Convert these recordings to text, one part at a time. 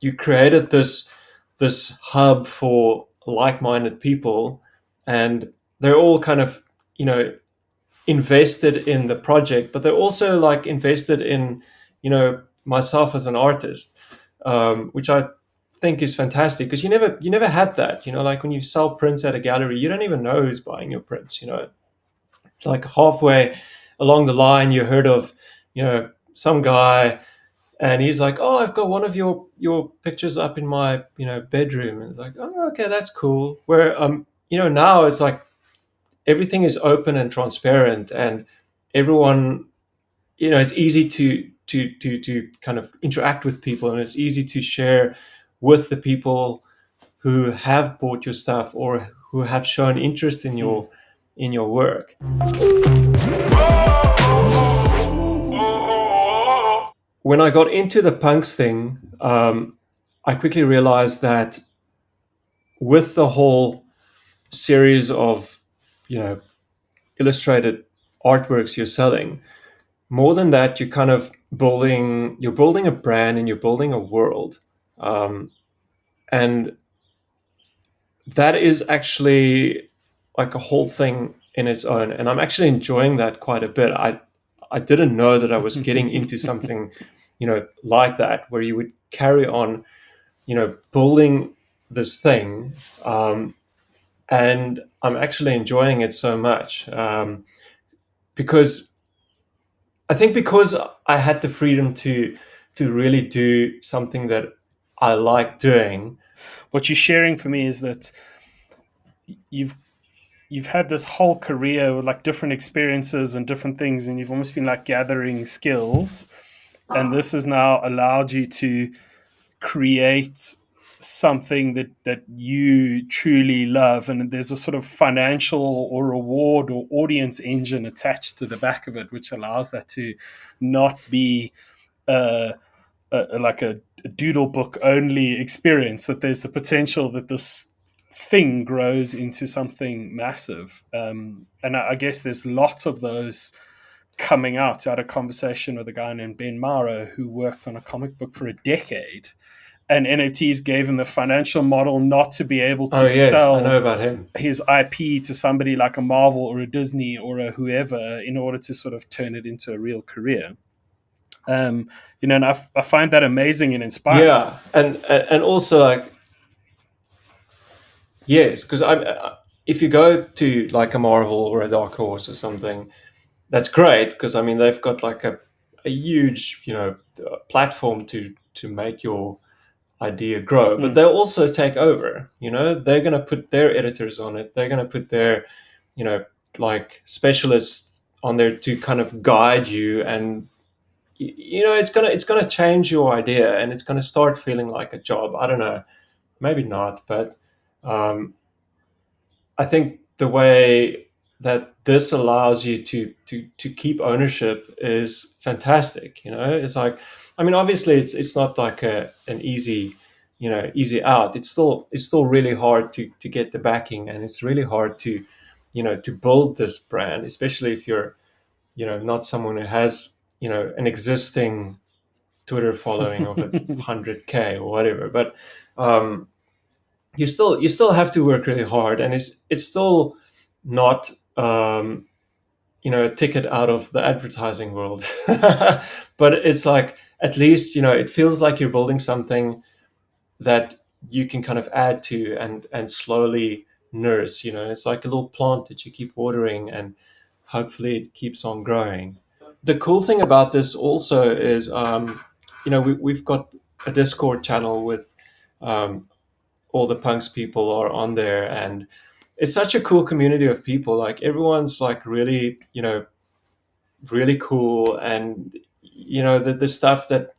you created this hub for like-minded people, and they're all kind of, invested in the project, but they're also like invested in, myself as an artist, which I think is fantastic, because you never had that. Like when you sell prints at a gallery, you don't even know who's buying your prints. It's like halfway along the line, you heard of, some guy, and he's like, "Oh, I've got one of your pictures up in my bedroom," and it's like, "Oh, okay, that's cool." Where now it's like everything is open and transparent, and everyone, it's easy to kind of interact with people, and it's easy to share with the people who have bought your stuff or who have shown interest in your work. When I got into the punks thing, I quickly realized that with the whole series of, illustrated artworks you're selling, more than that, you're building a brand, and you're building a world, and that is actually like a whole thing in its own. And I'm actually enjoying that quite a bit. I didn't know that I was getting into something, like that, where you would carry on, building this thing, and I'm actually enjoying it so much, because I think because I had the freedom to really do something that I like doing. What you're sharing for me is that you've had this whole career with like different experiences and different things, and you've almost been like gathering skills, and this has now allowed you to create something that you truly love, and there's a sort of financial or reward or audience engine attached to the back of it, which allows that to not be like a doodle book only experience, that there's the potential that this thing grows into something massive. And I guess there's lots of those coming out. I had a conversation with a guy named Ben Maro who worked on a comic book for a decade, and NFTs gave him the financial model not to be able to I know sell about him. his IP to somebody like a Marvel or a Disney or a whoever in order to sort of turn it into a real career. And I find that amazing and inspiring. Yeah, and also, like, yes, because if you go to like a Marvel or a Dark Horse or something, that's great, because I mean they've got like a huge platform to make your idea grow, but they'll also take over. They're going to put their editors on it. They're going to put their like specialists on there to kind of guide you, and it's gonna change your idea, and it's gonna start feeling like a job. I don't know, maybe not, but I think the way that this allows you to keep ownership is fantastic. It's like, I mean, obviously it's not like an easy out. It's still really hard to get the backing, and it's really hard to build this brand, especially if you're not someone who has an existing Twitter following of 100K or whatever. But you still have to work really hard, and it's still not a ticket out of the advertising world. But it's like, at least it feels like you're building something that you can kind of add to and slowly nurse. It's like a little plant that you keep watering, and hopefully it keeps on growing. The cool thing about this also is, we've got a Discord channel with all the punks people are on there, and it's such a cool community of people. Like, everyone's like really, really cool, and the stuff that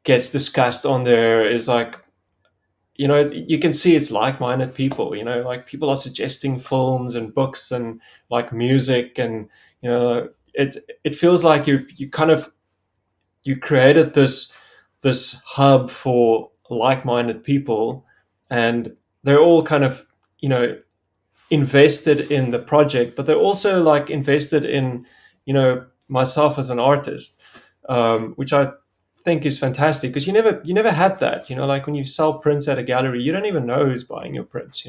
gets discussed on there is like, you can see it's like-minded people. Like, people are suggesting films and books and like music, and it feels like you kind of you created this hub for like-minded people, and they're all kind of invested in the project, but they're also like invested in myself as an artist, which I think is fantastic because you never had that. Like when you sell prints at a gallery, you don't even know who's buying your prints.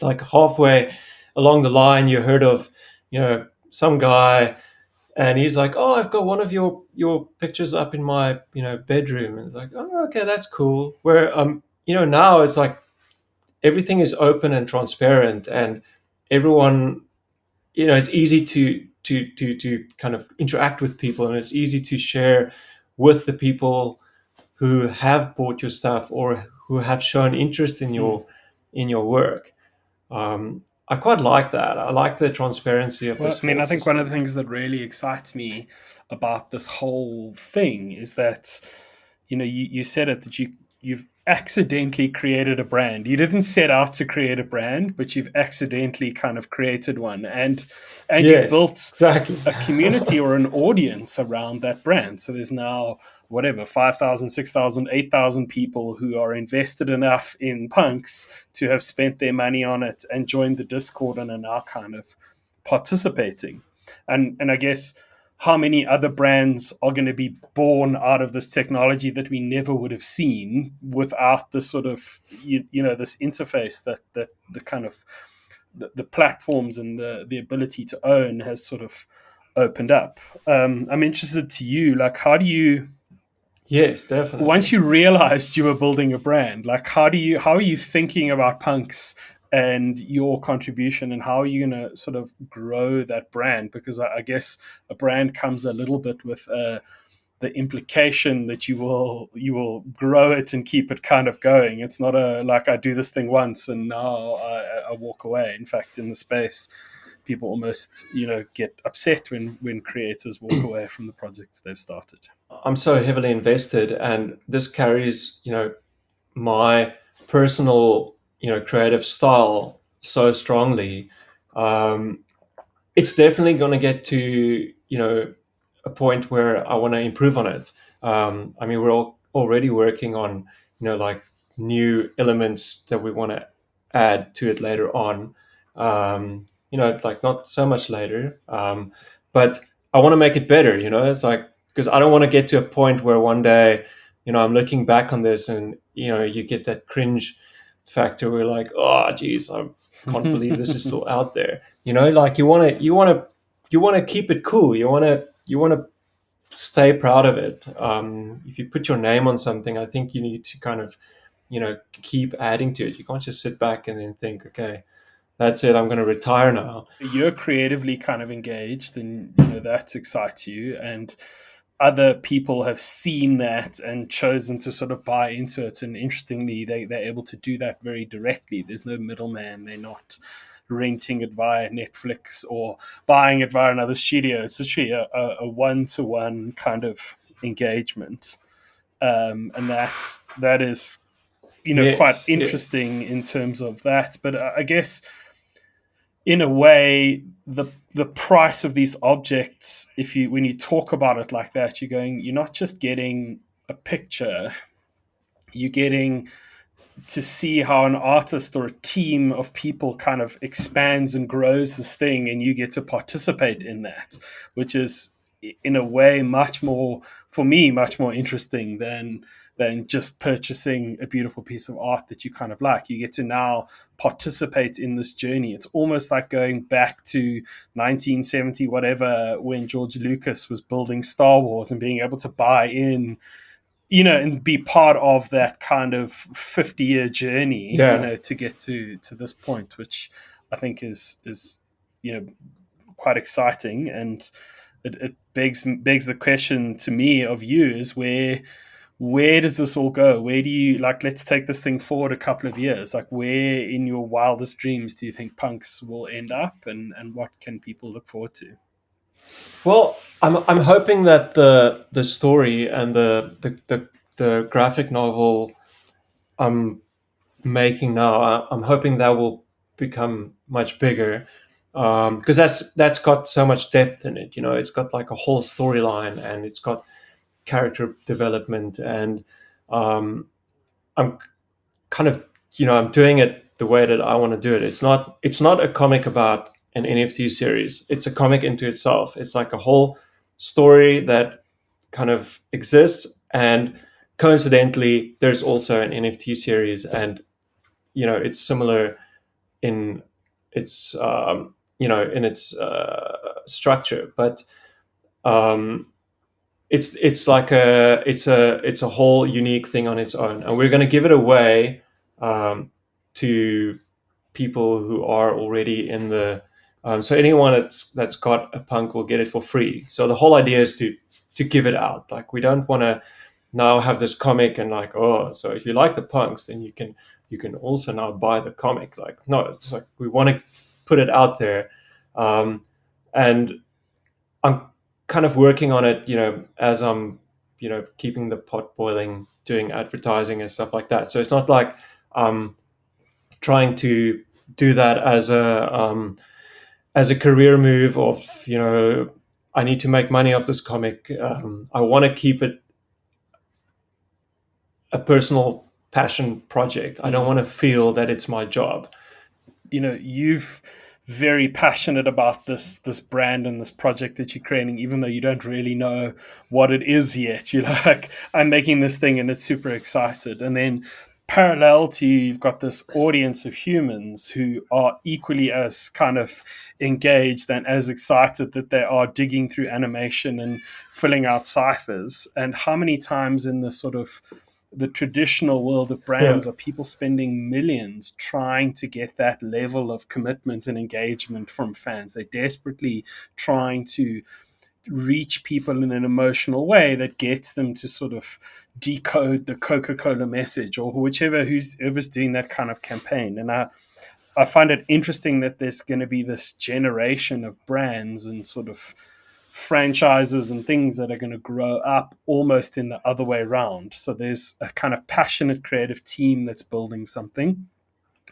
Like halfway along the line, you heard of some guy, and he's like, "Oh, I've got one of your pictures up in my bedroom," and it's like, "Oh, okay, that's cool." Where now it's like everything is open and transparent, and everyone, it's easy to kind of interact with people, and it's easy to share with the people who have bought your stuff or who have shown interest in Mm. your work. I quite like that. I like the transparency of Well, this I mean, whole I think one of the system. things that really excites me about this whole thing is that, you said it, that you've accidentally created a brand. You didn't set out to create a brand, but you've accidentally kind of created one, and you've Yes, built exactly. a community or an audience around that brand. So there's now whatever 5,000, 6,000, 8,000 people who are invested enough in punks to have spent their money on it and joined the Discord and are now kind of participating. And I guess how many other brands are going to be born out of this technology that we never would have seen without the sort of this interface that the kind of the platforms and the ability to own has sort of opened up. I'm interested to you, like, how do you, Yes, once definitely. you realized you were building a brand, like, how are you thinking about punks and your contribution, and how are you going to sort of grow that brand? Because I guess a brand comes a little bit with the implication that you will grow it and keep it kind of going. It's not a like I do this thing once and now I walk away. In fact, in the space, people almost get upset when creators walk away from the projects they've started. I'm so heavily invested, and this carries my personal creative style so strongly. Um, it's definitely going to get to a point where I want to improve on it. I mean, we're already working on like new elements that we want to add to it later on. Like not so much later, but I want to make it better. It's like because I don't want to get to a point where one day, I'm looking back on this and you get that cringe factor where like, oh, geez, I can't believe this is still out there. Like you want to keep it cool. You want to stay proud of it. If you put your name on something, I think you need to kind of keep adding to it. You can't just sit back and then think, okay, that's it. I'm going to retire now. You're creatively kind of engaged, and that excites you, and other people have seen that and chosen to sort of buy into it. And interestingly, they're able to do that very directly. There's no middleman. They're not renting it via Netflix or buying it via another studio. It's literally a one-to-one kind of engagement. And that is quite Yes, yes. interesting in terms of that. But I guess in a way, the price of these objects, if you when you talk about it like that, you're not just getting a picture, you're getting to see how an artist or a team of people kind of expands and grows this thing, and you get to participate in that, which is in a way much more, for me, much more interesting than just purchasing a beautiful piece of art that you kind of like. You get to now participate in this journey. It's almost like going back to 1970 whatever, when George Lucas was building Star Wars and being able to buy in, and be part of that kind of 50-year journey, Yeah. to get to this point, which I think is quite exciting. And it begs the question to me of you is, where does this all go? Where do you, like, let's take this thing forward a couple of years, like, where in your wildest dreams do you think punks will end up, and what can people look forward to? Well, I'm hoping that the story and the graphic novel I'm making now, I'm hoping that will become much bigger, because that's got so much depth in it. It's got like a whole storyline, and it's got character development, and I'm kind of I'm doing it the way that I want to do it. It's not a comic about an NFT series. It's a comic into itself. It's like a whole story that kind of exists. And coincidentally, there's also an NFT series, and it's similar in its in its structure, but um, it's like it's a whole unique thing on its own, and we're going to give it away to people who are already in the so anyone that's got a punk will get it for free. So the whole idea is to give it out. Like, we don't want to now have this comic and like, oh, so if you like the punks, then you can also now buy the comic. Like, no, it's like we want to put it out there. And I'm kind of working on it, as I'm, keeping the pot boiling, doing advertising and stuff like that. So it's not like I'm trying to do that as a career move of, I need to make money off this comic. I want to keep it a personal passion project. I don't want to feel that it's my job. You've very passionate about this brand and this project that you're creating, even though you don't really know what it is yet. You're like, I'm making this thing and it's super excited. And then parallel to you, you've got this audience of humans who are equally as kind of engaged and as excited that they are digging through animation and filling out ciphers. And how many times in the sort of the traditional world of brands are people spending millions trying to get that level of commitment and engagement from fans? They're desperately trying to reach people in an emotional way that gets them to sort of decode the Coca-Cola message, or whoever's doing that kind of campaign. And I find it interesting that there's going to be this generation of brands and sort of franchises and things that are going to grow up almost in the other way around. So there's a kind of passionate creative team that's building something,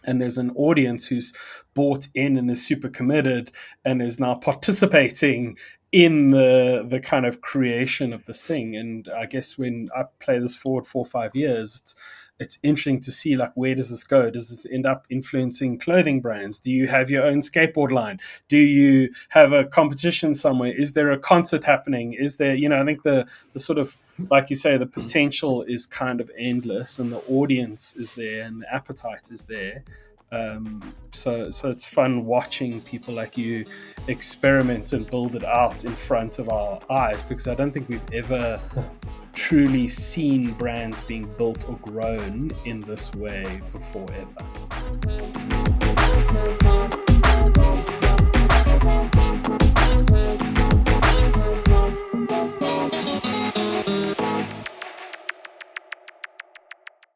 and there's an audience who's bought in and is super committed and is now participating in the kind of creation of this thing. And I guess when I play this forward 4 or 5 years, it's interesting to see, like, where does this go? Does this end up influencing clothing brands? Do you have your own skateboard line? Do you have a competition somewhere? Is there a concert happening? Is there, I think the sort of, like you say, the potential is kind of endless, and the audience is there and the appetite is there. So it's fun watching people like you experiment and build it out in front of our eyes, because I don't think we've ever truly seen brands being built or grown in this way before ever.